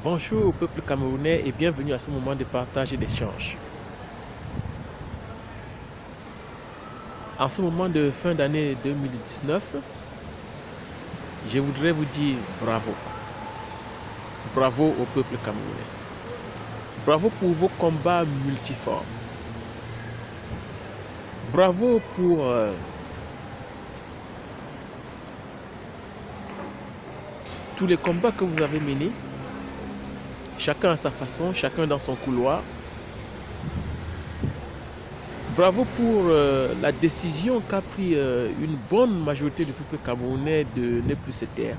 Bonjour au peuple camerounais et bienvenue à ce moment de partage et d'échange. En ce moment de fin d'année 2019, je voudrais vous dire bravo. Bravo au peuple camerounais. Bravo pour vos combats multiformes. Bravo pour tous les combats que vous avez menés. Chacun à sa façon, chacun dans son couloir. Bravo pour la décision qu'a pris une bonne majorité du peuple camerounais de ne plus se taire,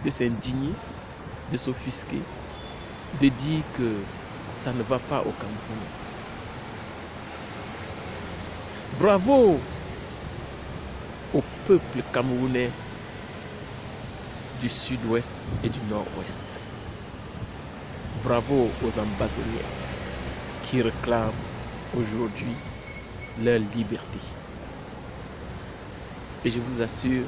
de s'indigner, de s'offusquer, de dire que ça ne va pas au Cameroun. Bravo au peuple camerounais du sud-ouest et du nord-ouest. Bravo aux ambassadeurs qui réclament aujourd'hui leur liberté. Et je vous assure,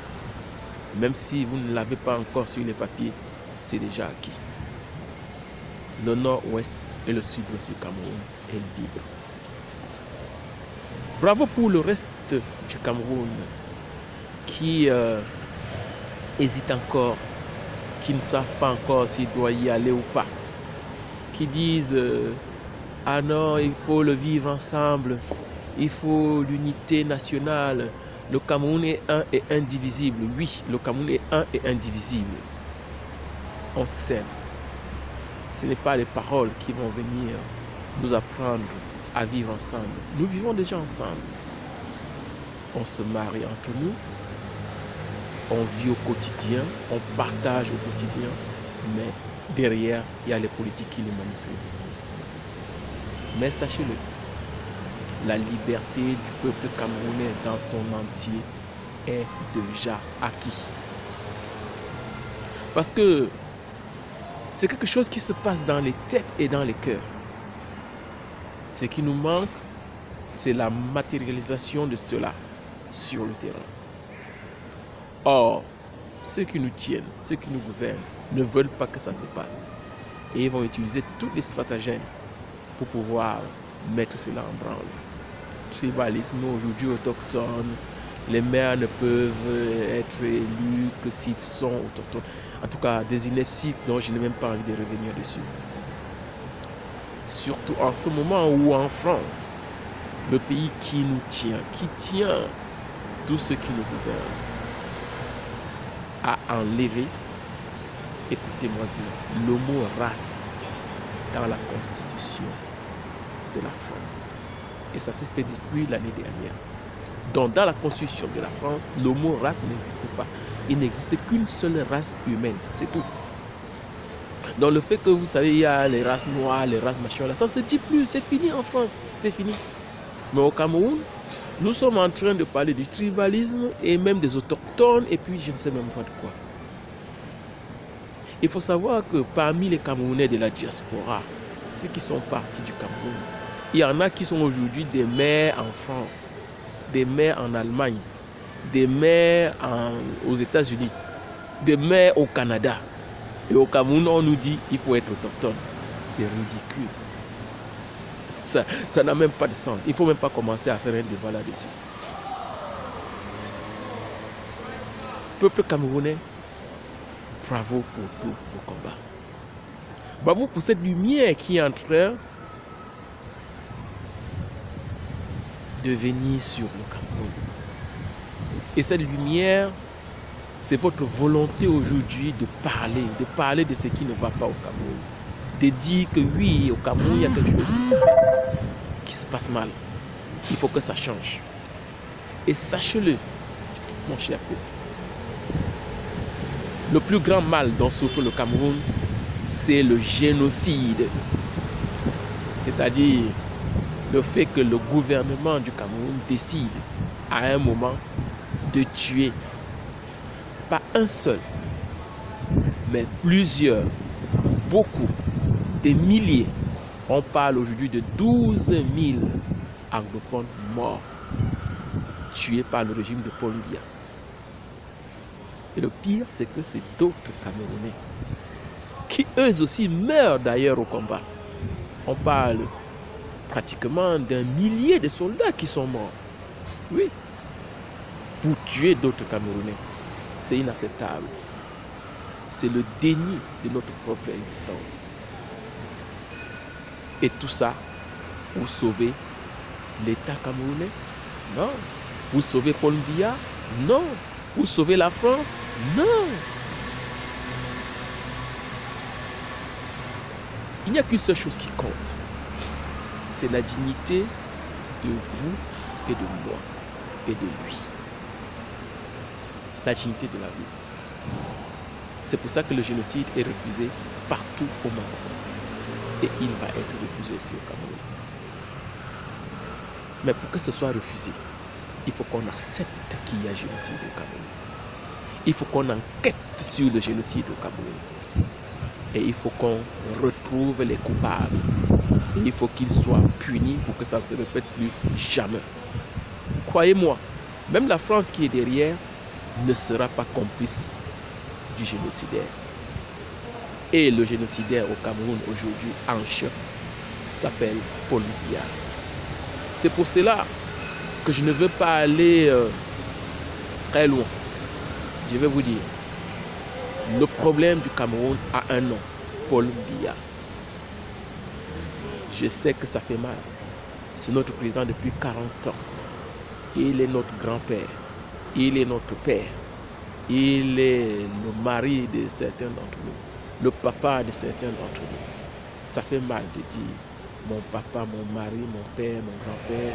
même si vous ne l'avez pas encore sur les papiers, c'est déjà acquis. Le nord-ouest et le sud-ouest du Cameroun est libre. Bravo pour le reste du Cameroun qui hésite encore, qui ne savent pas encore s'il doit y aller ou pas, qui disent ah non, il faut le vivre ensemble, il faut l'unité nationale, le Cameroun est un et indivisible. Oui, le Cameroun est un et indivisible. On s'aime. Ce n'est pas les paroles qui vont venir nous apprendre à vivre ensemble. Nous vivons déjà ensemble. On se marie entre nous, on vit au quotidien, on partage au quotidien, mais derrière, il y a les politiques qui nous manipulent. Mais sachez-le, la liberté du peuple camerounais dans son entier est déjà acquis. Parce que c'est quelque chose qui se passe dans les têtes et dans les cœurs. Ce qui nous manque, c'est la matérialisation de cela sur le terrain. Or, ceux qui nous tiennent, ceux qui nous gouvernent, ne veulent pas que ça se passe. Et ils vont utiliser tous les stratagèmes pour pouvoir mettre cela en branle. Tribalisme aujourd'hui autochtone, les maires ne peuvent être élus que s'ils sont autochtones. En tout cas, des inepties dont je n'ai même pas envie de revenir dessus. Surtout en ce moment où en France, le pays qui nous tient, qui tient tous ceux qui nous gouvernent, a enlevé, écoutez-moi bien, le mot race dans la constitution de la France. Et ça s'est fait depuis l'année dernière. Donc dans la constitution de la France, le mot race n'existe pas. Il n'existe qu'une seule race humaine, c'est tout. Donc le fait que vous savez, il y a les races noires, les races machin, là, ça ne se dit plus, c'est fini en France, c'est fini. Mais au Cameroun, nous sommes en train de parler du tribalisme et même des autochtones et puis je ne sais même pas de quoi. Il faut savoir que parmi les Camerounais de la diaspora, ceux qui sont partis du Cameroun, il y en a qui sont aujourd'hui des maires en France, des maires en Allemagne, des maires aux États-Unis, des maires au Canada. Et au Cameroun, on nous dit qu'il faut être autochtone. C'est ridicule. Ça n'a même pas de sens. Il ne faut même pas commencer à faire un débat là-dessus. Peuple camerounais, bravo pour tous vos combats. Bravo pour cette lumière qui est en train de venir sur le Cameroun. Et cette lumière, c'est votre volonté aujourd'hui de parler de ce qui ne va pas au Cameroun. De dire que oui, au Cameroun, il y a quelque chose qui se passe mal. Il faut que ça change. Et sachez-le, mon cher peuple, le plus grand mal dont souffre le Cameroun, c'est le génocide. C'est-à-dire le fait que le gouvernement du Cameroun décide à un moment de tuer pas un seul, mais plusieurs, beaucoup, des milliers. On parle aujourd'hui de 12 000 anglophones morts, tués par le régime de Paul Biya. Et le pire, c'est que c'est d'autres Camerounais qui eux aussi meurent d'ailleurs au combat. On parle pratiquement d'un millier de soldats qui sont morts. Oui, pour tuer d'autres Camerounais. C'est inacceptable. C'est le déni de notre propre existence. Et tout ça pour sauver l'État camerounais? Non. Pour sauver Paul Biya? Non. Pour sauver la France? Non. Il n'y a qu'une seule chose qui compte. C'est la dignité de vous et de moi et de lui. La dignité de la vie. C'est pour ça que le génocide est refusé partout au monde. Et il va être refusé aussi au Cameroun. Mais pour que ce soit refusé, il faut qu'on accepte qu'il y a génocide au Cameroun. Il faut qu'on enquête sur le génocide au Cameroun. Et il faut qu'on retrouve les coupables. Et il faut qu'ils soient punis pour que ça ne se répète plus jamais. Croyez-moi, même la France qui est derrière ne sera pas complice du génocidaire. Et le génocidaire au Cameroun aujourd'hui en chef s'appelle Paul Biya. C'est pour cela que je ne veux pas aller très loin. Je vais vous dire, le problème du Cameroun a un nom, Paul Biya. Je sais que ça fait mal. C'est notre président depuis 40 ans. Il est notre grand-père. Il est notre père. Il est le mari de certains d'entre nous. Le papa de certains d'entre nous. Ça fait mal de dire mon papa, mon mari, mon père, mon grand-père,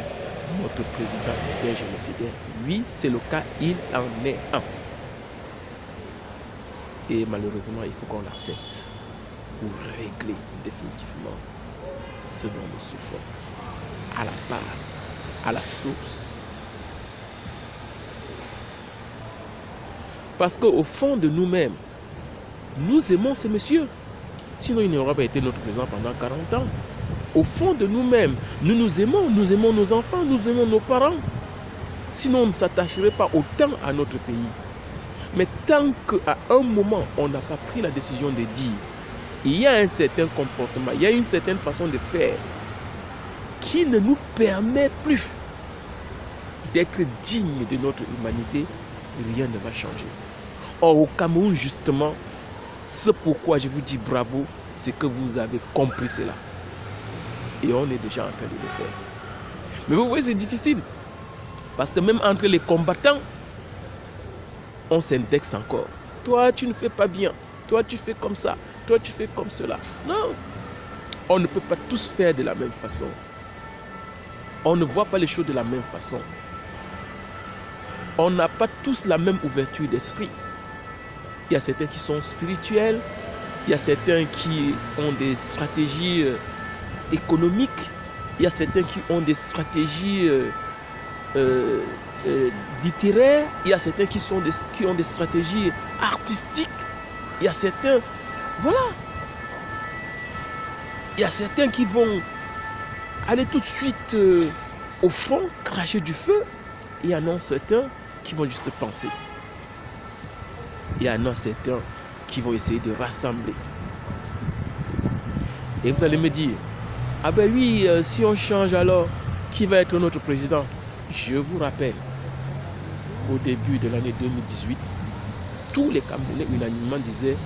notre président était génocidaire. Oui, c'est le cas, il en est un. Et malheureusement, il faut qu'on l'accepte pour régler définitivement ce dont nous souffrons. À la base, à la source. Parce qu'au fond de nous-mêmes, nous aimons ces messieurs. Sinon, il n'aurait pas été notre président pendant 40 ans. Au fond de nous-mêmes, nous aimons nos enfants, nous aimons nos parents. Sinon, on ne s'attacherait pas autant à notre pays. Mais tant qu'à un moment, on n'a pas pris la décision de dire, il y a un certain comportement, il y a une certaine façon de faire qui ne nous permet plus d'être dignes de notre humanité, rien ne va changer. Or, au Cameroun, justement, c'est pourquoi je vous dis bravo, c'est que vous avez compris cela. Et on est déjà en train de le faire. Mais vous voyez, c'est difficile. Parce que même entre les combattants, on s'indexe encore. Toi, tu ne fais pas bien. Toi, tu fais comme ça. Toi, tu fais comme cela. Non. On ne peut pas tous faire de la même façon. On ne voit pas les choses de la même façon. On n'a pas tous la même ouverture d'esprit. Il y a certains qui sont spirituels. Il y a certains qui ont des stratégies économiques. Il y a certains qui ont des stratégies littéraires. Il y a certains qui ont des stratégies artistiques. Il y a certains... Voilà. Il y a certains qui vont aller tout de suite au front, cracher du feu. Il y en a certains qui vont juste penser. Il y en a certains qui vont essayer de rassembler. Et vous allez me dire, ah ben oui, si on change alors, qui va être notre président? Je vous rappelle qu'au début de l'année 2018, tous les Camerounais unanimement disaient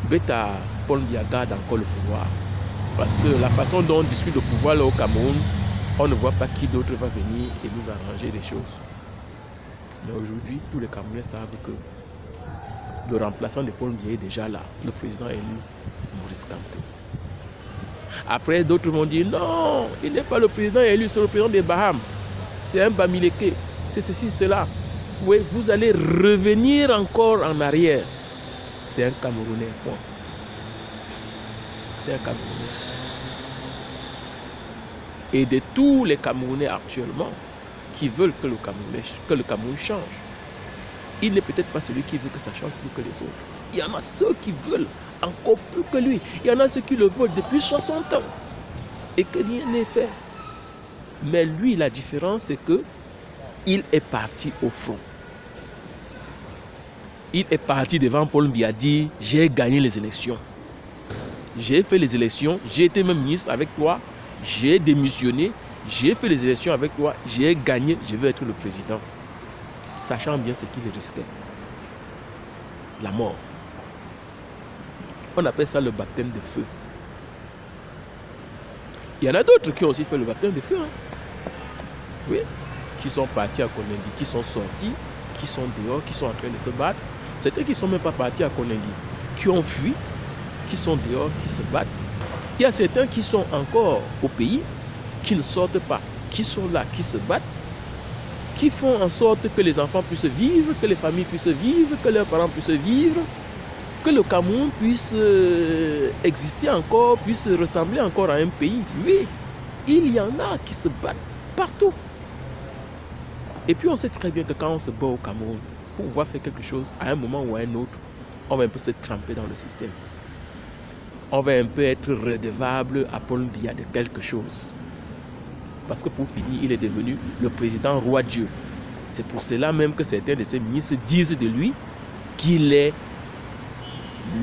Beta Paul Biya garde encore le pouvoir. Parce que la façon dont on discute le pouvoir là au Cameroun, on ne voit pas qui d'autre va venir et nous arranger les choses. Mais aujourd'hui, tous les Camerounais savent que le remplaçant de Paul Biya est déjà là, le président élu, Maurice Kamto. Après, d'autres vont dire non, il n'est pas le président élu, c'est le président des Bahamas. C'est un Bamileke, c'est ceci, cela. Oui, vous allez revenir encore en arrière. C'est un Camerounais, point. C'est un Camerounais. Et de tous les Camerounais actuellement qui veulent que le Cameroun change, il n'est peut-être pas celui qui veut que ça change plus que les autres. Il y en a ceux qui veulent encore plus que lui. Il y en a ceux qui le veulent depuis 60 ans et que rien n'est fait. Mais lui, la différence, c'est que il est parti au front. il est parti devant Paul Biya dire « J'ai gagné les élections. J'ai fait les élections, j'ai été même ministre avec toi, j'ai démissionné, j'ai fait les élections avec toi, j'ai gagné, je veux être le président. » Sachant bien ce qu'il risquait. La mort. On appelle ça le baptême de feu. Il y en a d'autres qui ont aussi fait le baptême de feu. Hein. Oui. Qui sont partis à Koningui, qui sont sortis, qui sont dehors, qui sont en train de se battre. Certains qui ne sont même pas partis à Koningui, qui ont fui, qui sont dehors, qui se battent. Il y a certains qui sont encore au pays, qui ne sortent pas, qui sont là, qui se battent, qui font en sorte que les enfants puissent vivre, que les familles puissent vivre, que leurs parents puissent vivre, que le Cameroun puisse exister encore, puisse ressembler encore à un pays. Oui, il y en a qui se battent partout. Et puis on sait très bien que quand on se bat au Cameroun, pour pouvoir faire quelque chose à un moment ou à un autre, on va un peu se tremper dans le système. On va un peu être redevable à Paul Biya de quelque chose. Parce que pour finir, il est devenu le président roi Dieu. C'est pour cela même que certains de ses ministres disent de lui qu'il est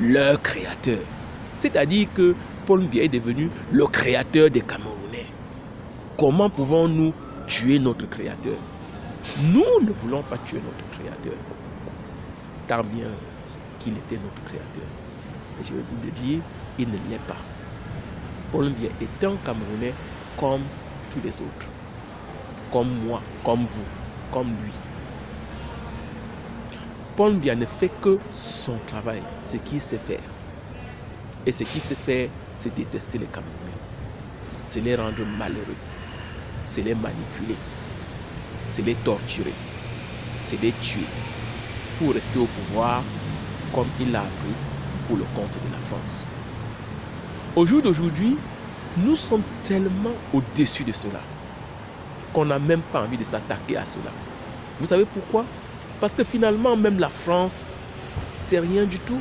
leur créateur. C'est-à-dire que Paul Biya est devenu le créateur des Camerounais. Comment pouvons-nous tuer notre créateur? Nous ne voulons pas tuer notre créateur. Tant bien qu'il était notre créateur. Et je vais vous le dire, il ne l'est pas. Paul Biya est un Camerounais comme tous les autres. Comme moi, comme vous, comme lui. Paul Biya ne fait que son travail, ce qu'il sait faire. Et ce qu'il sait faire, c'est détester les Camerounais. C'est les rendre malheureux. C'est les manipuler. C'est les torturer. C'est les tuer. Pour rester au pouvoir, comme il l'a appris pour le compte de la France. Au jour d'aujourd'hui, nous sommes tellement au-dessus de cela qu'on n'a même pas envie de s'attaquer à cela. Vous savez pourquoi? Parce que finalement, même la France, c'est rien du tout.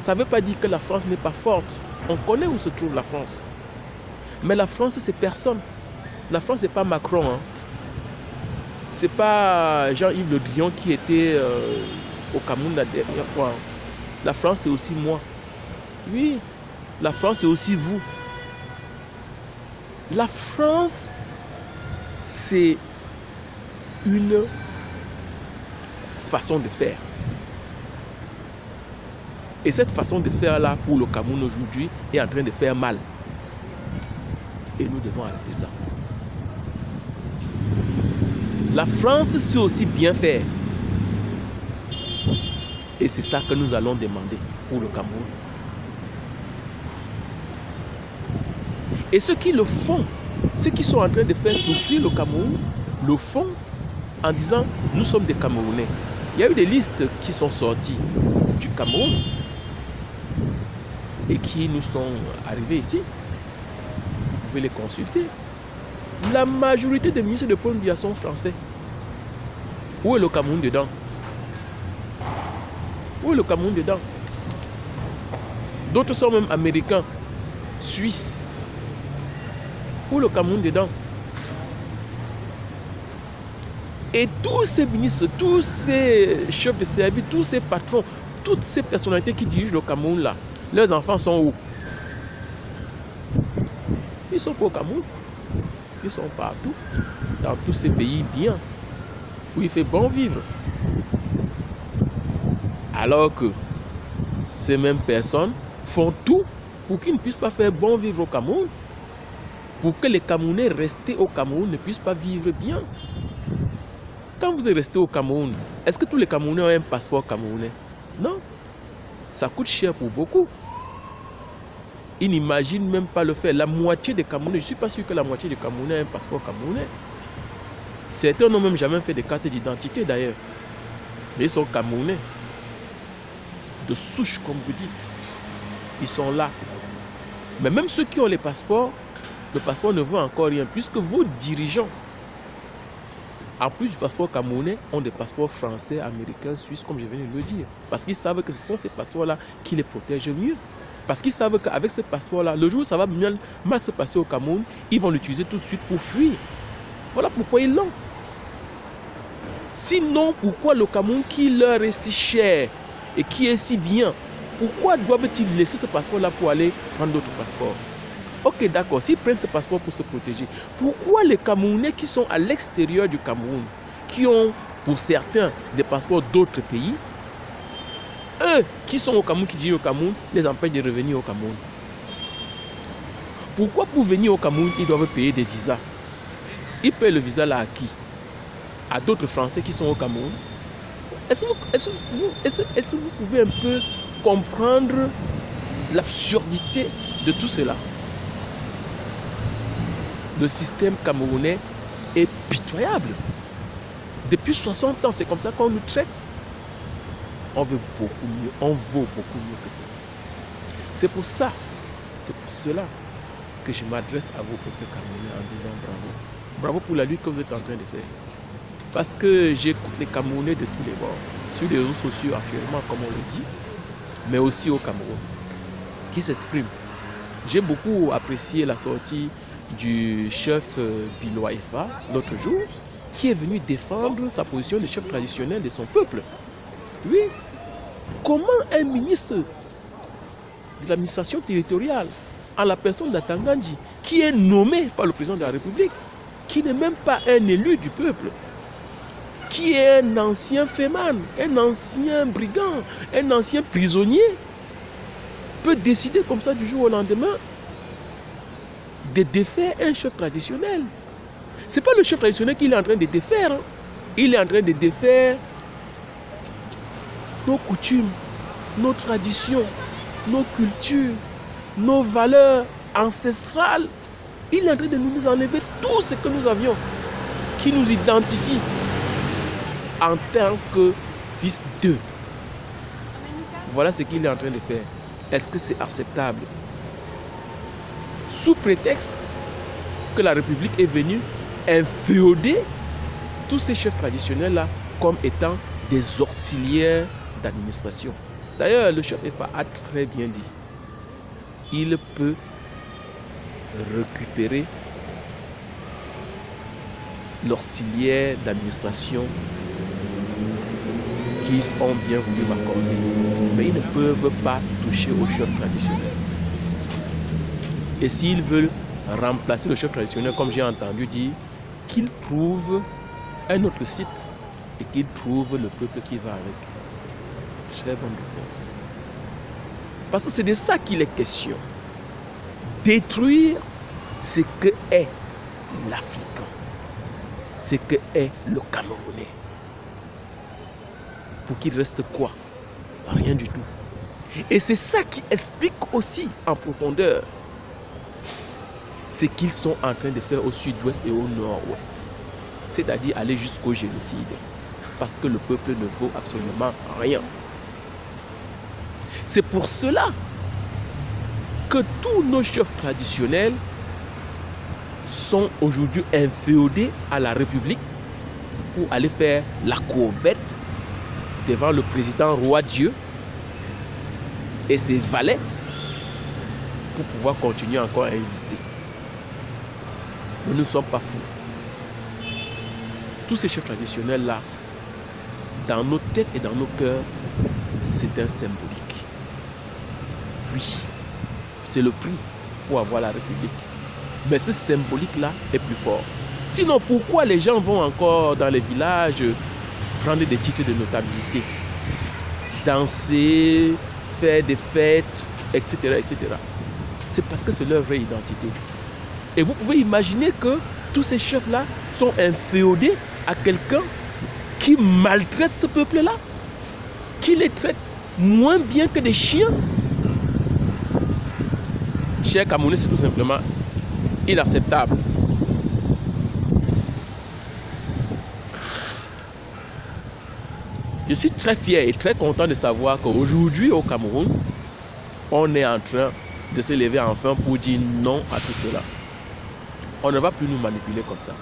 Ça ne veut pas dire que la France n'est pas forte. On connaît où se trouve la France. Mais la France, c'est personne. La France, c'est pas Macron. Hein. C'est pas Jean-Yves Le Drian qui était au Cameroun la dernière fois. La France, c'est aussi moi. Oui, la France, c'est aussi vous. La France, c'est une façon de faire. Et cette façon de faire-là, pour le Cameroun aujourd'hui, est en train de faire mal. Et nous devons arrêter ça. La France sait aussi bien faire. Et c'est ça que nous allons demander pour le Cameroun. Et ceux qui le font, ceux qui sont en train de faire souffrir le Cameroun, le font en disant « nous sommes des Camerounais ». Il y a eu des listes qui sont sorties du Cameroun et qui nous sont arrivées ici. Vous pouvez les consulter. La majorité des ministres de Paul Biya sont français. Où est le Cameroun dedans? Où est le Cameroun dedans? D'autres sont même américains, suisses. Où est le Cameroun dedans? Et tous ces ministres, tous ces chefs de service, tous ces patrons, toutes ces personnalités qui dirigent le Cameroun là, leurs enfants sont où? Ils sont pas au Cameroun. Ils sont partout, dans tous ces pays bien, où il fait bon vivre. Alors que ces mêmes personnes font tout pour qu'ils ne puissent pas faire bon vivre au Cameroun, pour que les Camerounais restés au Cameroun ne puissent pas vivre bien. Quand vous êtes resté au Cameroun, est-ce que tous les Camerounais ont un passeport camerounais? Non. Ça coûte cher pour beaucoup. Ils n'imaginent même pas le faire. La moitié des Camerounais, je ne suis pas sûr que la moitié des Camerounais a un passeport camerounais. Certains n'ont même jamais fait de carte d'identité d'ailleurs. Mais ils sont Camerounais. De souche, comme vous dites. Ils sont là. Mais même ceux qui ont les passeports, le passeport ne vaut encore rien. Puisque vos dirigeants, en plus du passeport camerounais, ont des passeports français, américains, suisses, comme je viens de le dire. Parce qu'ils savent que ce sont ces passeports-là qui les protègent mieux. Parce qu'ils savent qu'avec ce passeport-là, le jour où ça va mal se passer au Cameroun, ils vont l'utiliser tout de suite pour fuir. Voilà pourquoi ils l'ont. Sinon, pourquoi le Cameroun qui leur est si cher et qui est si bien, pourquoi doivent-ils laisser ce passeport-là pour aller prendre d'autres passeports? Ok, d'accord, s'ils prennent ce passeport pour se protéger, pourquoi les Camerounais qui sont à l'extérieur du Cameroun, qui ont pour certains des passeports d'autres pays, eux qui sont au Cameroun, qui disent au Cameroun, les empêchent de revenir au Cameroun? Pourquoi pour venir au Cameroun, ils doivent payer des visas? Ils paient le visa là à qui? À d'autres Français qui sont au Cameroun? Est-ce que vous pouvez un peu comprendre l'absurdité de tout cela? Le système camerounais est pitoyable. Depuis 60 ans, c'est comme ça qu'on nous traite. On veut beaucoup mieux, on vaut beaucoup mieux que ça. C'est pour cela que je m'adresse à vous, peuple camerounais, en disant bravo. Bravo pour la lutte que vous êtes en train de faire. Parce que j'écoute les Camerounais de tous les bords, sur les réseaux sociaux actuellement, comme on le dit, mais aussi au Cameroun, qui s'expriment. J'ai beaucoup apprécié la sortie du chef Biloifa l'autre jour, qui est venu défendre sa position de chef traditionnel de son peuple. Oui, comment un ministre de l'administration territoriale, en la personne d'Atangandji, qui est nommé par le président de la République, qui n'est même pas un élu du peuple, qui est un ancien féman, un ancien brigand, un ancien prisonnier, peut décider comme ça du jour au lendemain de défaire un chef traditionnel. Ce n'est pas le chef traditionnel qu'il est en train de défaire. Hein. Il est en train de défaire nos coutumes, nos traditions, nos cultures, nos valeurs ancestrales. Il est en train de nous enlever tout ce que nous avions, qui nous identifie en tant que fils d'eux. Voilà ce qu'il est en train de faire. Est-ce que c'est acceptable? Sous prétexte que la République est venue inféoder tous ces chefs traditionnels-là comme étant des auxiliaires d'administration. D'ailleurs, le chef EFA a très bien dit, il peut récupérer l'auxiliaire d'administration qu'ils ont bien voulu m'accorder. Mais ils ne peuvent pas toucher au chef traditionnel. Et s'ils veulent remplacer le chef traditionnel, comme j'ai entendu dire, qu'ils trouvent un autre site et qu'ils trouvent le peuple qui va avec. Très bonne réponse. Parce que c'est de ça qu'il est question. Détruire ce que est l'Africain, ce que est le Camerounais. Pour qu'il reste quoi? Rien du tout. Et c'est ça qui explique aussi en profondeur ce qu'ils sont en train de faire au sud-ouest et au nord-ouest. C'est-à-dire aller jusqu'au génocide. Parce que le peuple ne vaut absolument rien. C'est pour cela que tous nos chefs traditionnels sont aujourd'hui inféodés à la République pour aller faire la courbette devant le président roi Dieu et ses valets pour pouvoir continuer encore à exister. Mais nous ne sommes pas fous. Tous ces chefs traditionnels-là, dans nos têtes et dans nos cœurs, c'est un symbolique. Oui, c'est le prix pour avoir la République. Mais ce symbolique-là est plus fort. Sinon, pourquoi les gens vont encore dans les villages prendre des titres de notabilité, danser, faire des fêtes, etc., etc. C'est parce que c'est leur vraie identité. Et vous pouvez imaginer que tous ces chefs-là sont inféodés à quelqu'un qui maltraite ce peuple-là, qui les traite moins bien que des chiens. Cher Camerounais, c'est tout simplement inacceptable. Je suis très fier et très content de savoir qu'aujourd'hui au Cameroun, on est en train de se lever enfin pour dire non à tout cela. On ne va plus nous manipuler comme ça.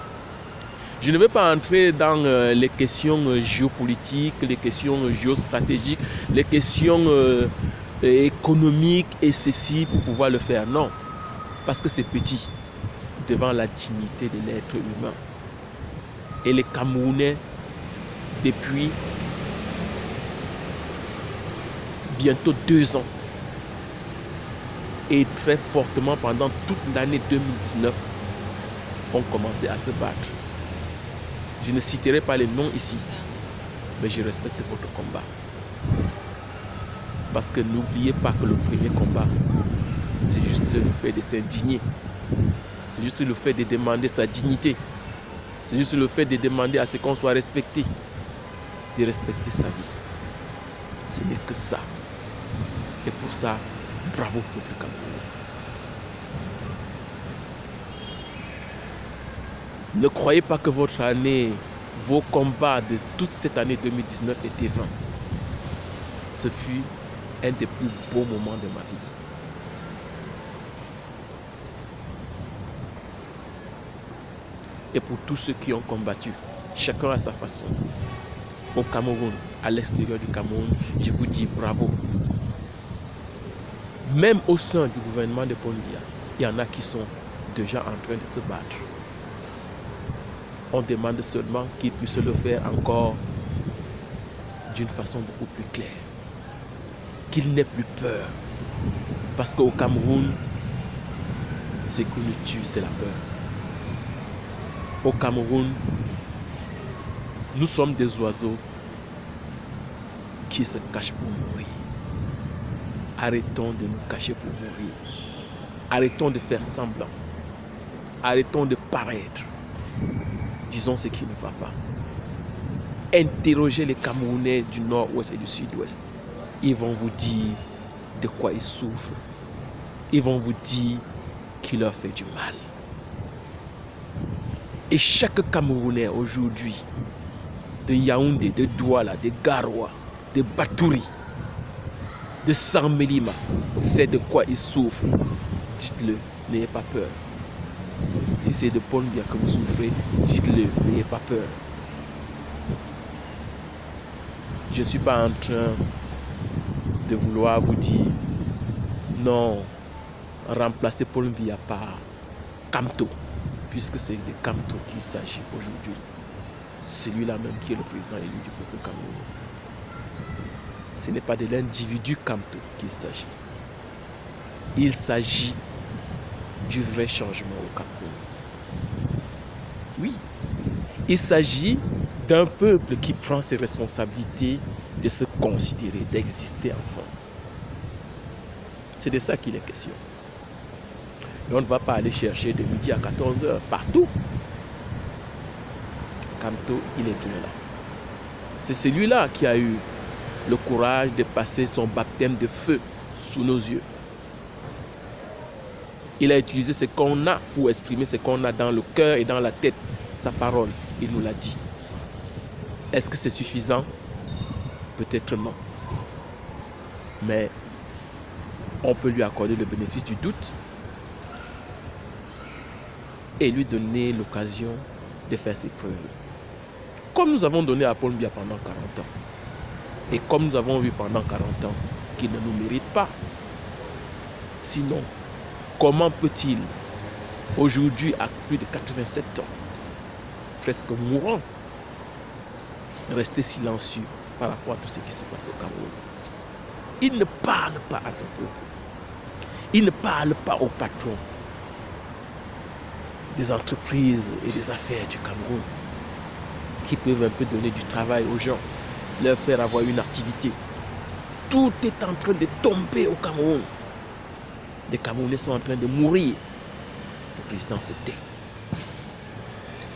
Je ne vais pas entrer dans les questions géopolitiques, les questions géostratégiques, les questions économiques et ceci pour pouvoir le faire. Non, parce que c'est petit devant la dignité de l'être humain. Et les Camerounais depuis bientôt 2 ans. Et très fortement pendant toute l'année 2019, ont commencé à se battre. Je ne citerai pas les noms ici, mais je respecte votre combat. Parce que n'oubliez pas que le premier combat, c'est juste le fait de s'indigner. C'est juste le fait de demander sa dignité. C'est juste le fait de demander à ce qu'on soit respecté. De respecter sa vie. Ce n'est que ça. Et pour ça, bravo peuple camerounais. Ne croyez pas que votre année, vos combats de toute cette année 2019 étaient vains. Ce fut un des plus beaux moments de ma vie. Et pour tous ceux qui ont combattu, chacun à sa façon, au Cameroun, à l'extérieur du Cameroun, je vous dis bravo. Même au sein du gouvernement de Paul Biya, il y en a qui sont déjà en train de se battre. On demande seulement qu'ils puissent le faire encore d'une façon beaucoup plus claire. Qu'ils n'aient plus peur. Parce qu'au Cameroun, ce qui nous tue, c'est la peur. Au Cameroun, nous sommes des oiseaux qui se cachent pour mourir. Arrêtons de nous cacher pour mourir. Arrêtons de faire semblant. Arrêtons de paraître. Disons ce qui ne va pas. Interrogez les Camerounais du nord-ouest et du sud-ouest. Ils vont vous dire de quoi ils souffrent. Ils vont vous dire qui leur fait du mal. Et chaque Camerounais aujourd'hui, de Yaoundé, de Douala, de Garoua, de Batouri, de Sarmelima, sait de quoi il souffre. Dites-le, n'ayez pas peur. Si c'est de Paul Biya que vous souffrez, dites-le, n'ayez pas peur. Je ne suis pas en train de vouloir vous dire non, remplacer Paul Biya par Kamto, puisque c'est de Kamto qu'il s'agit aujourd'hui. Celui-là même qui est le président élu du peuple camerounais. Ce n'est pas de l'individu Kamto qu'il s'agit. Il s'agit du vrai changement au Cameroun. Oui, il s'agit d'un peuple qui prend ses responsabilités de se considérer, d'exister enfin. C'est de ça qu'il est question. Et on ne va pas aller chercher de midi à 14h partout. Kamto, il est bien là. C'est celui-là qui a eu le courage de passer son baptême de feu sous nos yeux. Il a utilisé ce qu'on a pour exprimer ce qu'on a dans le cœur et dans la tête. Sa parole, il nous l'a dit. Est-ce que c'est suffisant? Peut-être non. Mais on peut lui accorder le bénéfice du doute et lui donner l'occasion de faire ses preuves. Comme nous avons donné à Paul Biya pendant 40 ans. Et comme nous avons vu pendant 40 ans qu'il ne nous mérite pas. Sinon, comment peut-il, aujourd'hui à plus de 87 ans, presque mourant, rester silencieux par rapport à tout ce qui se passe au Cameroun? Il ne parle pas à son peuple. Il ne parle pas aux patrons des entreprises et des affaires du Cameroun qui peuvent un peu donner du travail aux gens, leur faire avoir une activité. Tout est en train de tomber au Cameroun. Les Camerounais sont en train de mourir. Le président se tait.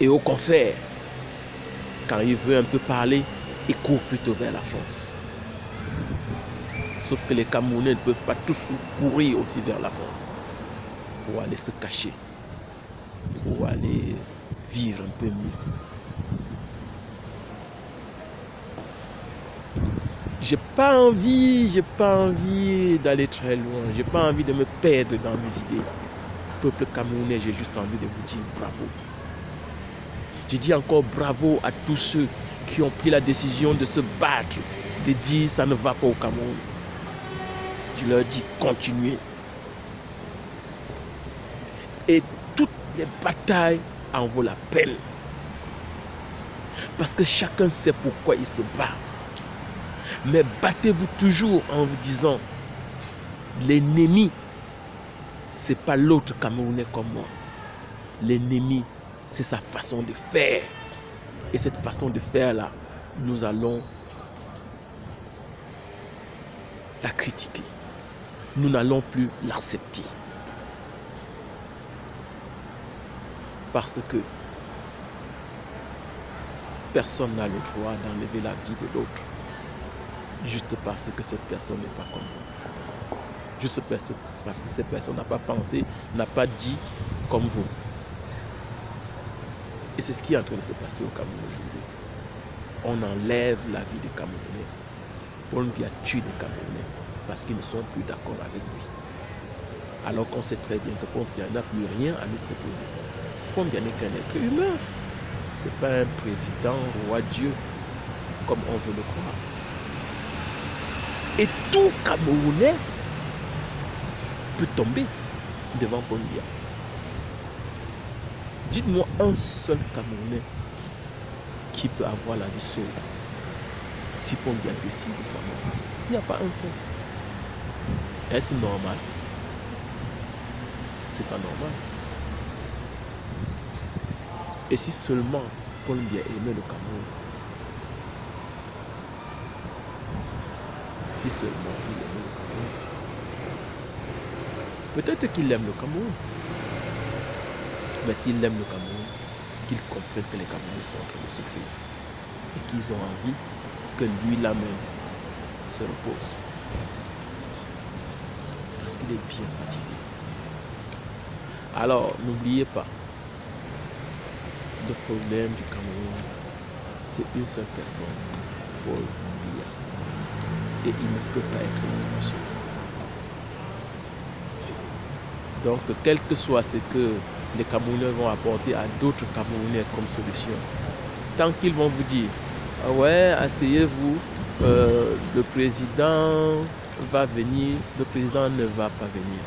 Et au contraire, quand il veut un peu parler, il court plutôt vers la France. Sauf que les Camerounais ne peuvent pas tous courir aussi vers la France pour aller se cacher, pour aller vivre un peu mieux. J'ai pas envie d'aller très loin. J'ai pas envie de me perdre dans mes idées. Peuple camerounais, j'ai juste envie de vous dire bravo. Je dis encore bravo à tous ceux qui ont pris la décision de se battre, de dire ça ne va pas au Cameroun. Je leur dis continuez. Et toutes les batailles en vaut la peine. Parce que chacun sait pourquoi il se bat. Mais battez-vous toujours en vous disant, l'ennemi, ce n'est pas l'autre Camerounais comme moi. L'ennemi, c'est sa façon de faire. Et cette façon de faire-là, nous allons la critiquer. Nous n'allons plus l'accepter. Parce que personne n'a le droit d'enlever la vie de l'autre. Juste parce que cette personne n'est pas comme vous. Juste parce que cette personne n'a pas pensé, n'a pas dit comme vous. Et c'est ce qui est en train de se passer au Cameroun aujourd'hui. On enlève la vie des Camerounais. Paul Biya tue les Camerounais parce qu'ils ne sont plus d'accord avec lui. Alors qu'on sait très bien que Paul Biya n'a plus rien à nous proposer. Paul Biya n'est qu'un être humain. Ce n'est pas un président, roi Dieu, comme on veut le croire. Et tout Camerounais peut tomber devant Paul Biya. Dites-moi un seul Camerounais qui peut avoir la vie sauve si Paul Biya décide de sa mort. Il n'y a pas un seul. Est-ce normal? C'est pas normal. Et si seulement Paul Biya aimait le Cameroun, si seulement il aimait le Cameroun, peut-être qu'il aime le Cameroun, mais s'il aime le Cameroun, qu'il comprenne que les Camerounais sont en train de souffrir et qu'ils ont envie que lui-là même se repose. Parce qu'il est bien fatigué. Alors, n'oubliez pas, le problème du Cameroun, c'est une seule personne, Paul Biya. Et il ne peut pas être la solution. Donc, quel que soit ce que les Camerounais vont apporter à d'autres Camerounais comme solution, tant qu'ils vont vous dire, ah ouais, asseyez-vous, le président va venir, le président ne va pas venir.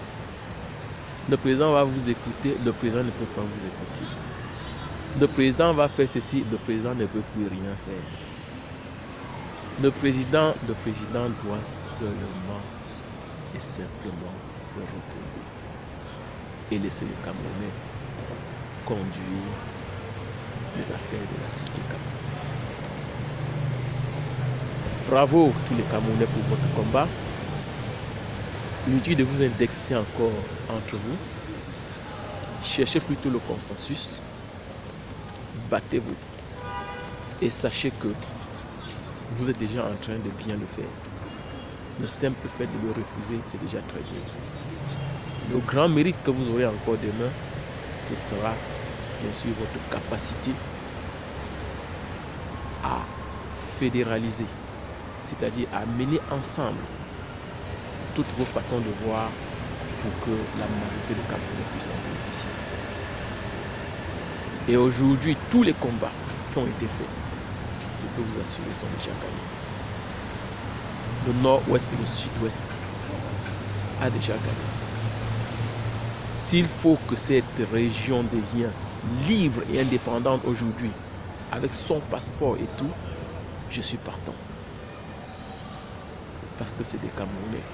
Le président va vous écouter, le président ne peut pas vous écouter. Le président va faire ceci, le président ne peut plus rien faire. Le président doit seulement et simplement se reposer et laisser les Camerounais conduire les affaires de la cité camerounaise. Bravo tous les Camerounais pour votre combat. Inutile de vous indexer encore entre vous. Cherchez plutôt le consensus. Battez-vous. Et sachez que vous êtes déjà en train de bien le faire. Le simple fait de le refuser, c'est déjà très bien. Le grand mérite que vous aurez encore demain, ce sera bien sûr votre capacité à fédéraliser, c'est-à-dire à mener ensemble toutes vos façons de voir pour que la majorité de Camerounais puisse en bénéficier. Et aujourd'hui, tous les combats qui ont été faits, je peux vous assurer, sont déjà gagnés. Le nord-ouest et le sud-ouest a déjà gagné. S'il faut que cette région devienne libre et indépendante aujourd'hui, avec son passeport et tout, je suis partant. Parce que c'est des Camerounais.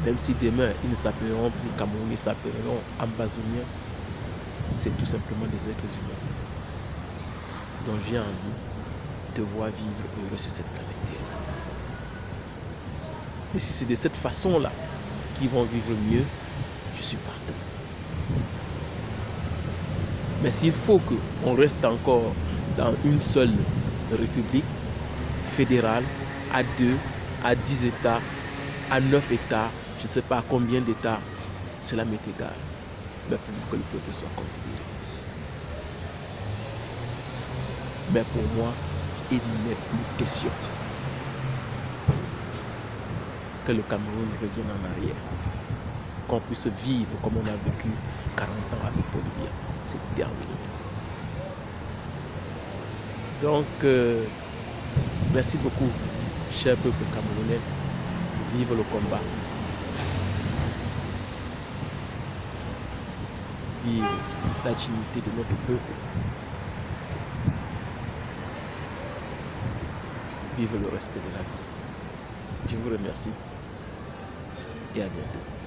Même si demain, ils ne s'appelleront plus Camerounais, ils s'appelleront Ambazouniens, c'est tout simplement des êtres humains dont j'ai envie de voir vivre heureux sur cette planète Terre. Et si c'est de cette façon-là qu'ils vont vivre mieux, je suis partant. Mais s'il faut qu'on reste encore dans une seule république fédérale, à 2, à 10 États, à 9 États, je ne sais pas à combien d'États, cela m'est égal. Mais pour que le peuple soit considéré. Mais pour moi, il n'est plus question que le Cameroun revienne en arrière. Qu'on puisse vivre comme on a vécu 40 ans avec Paul Biya. C'est terminé. Donc, merci beaucoup, cher peuple camerounais. Vive le combat. Vive la dignité de notre peuple. vivre le respect de la vie. Je vous remercie et à bientôt.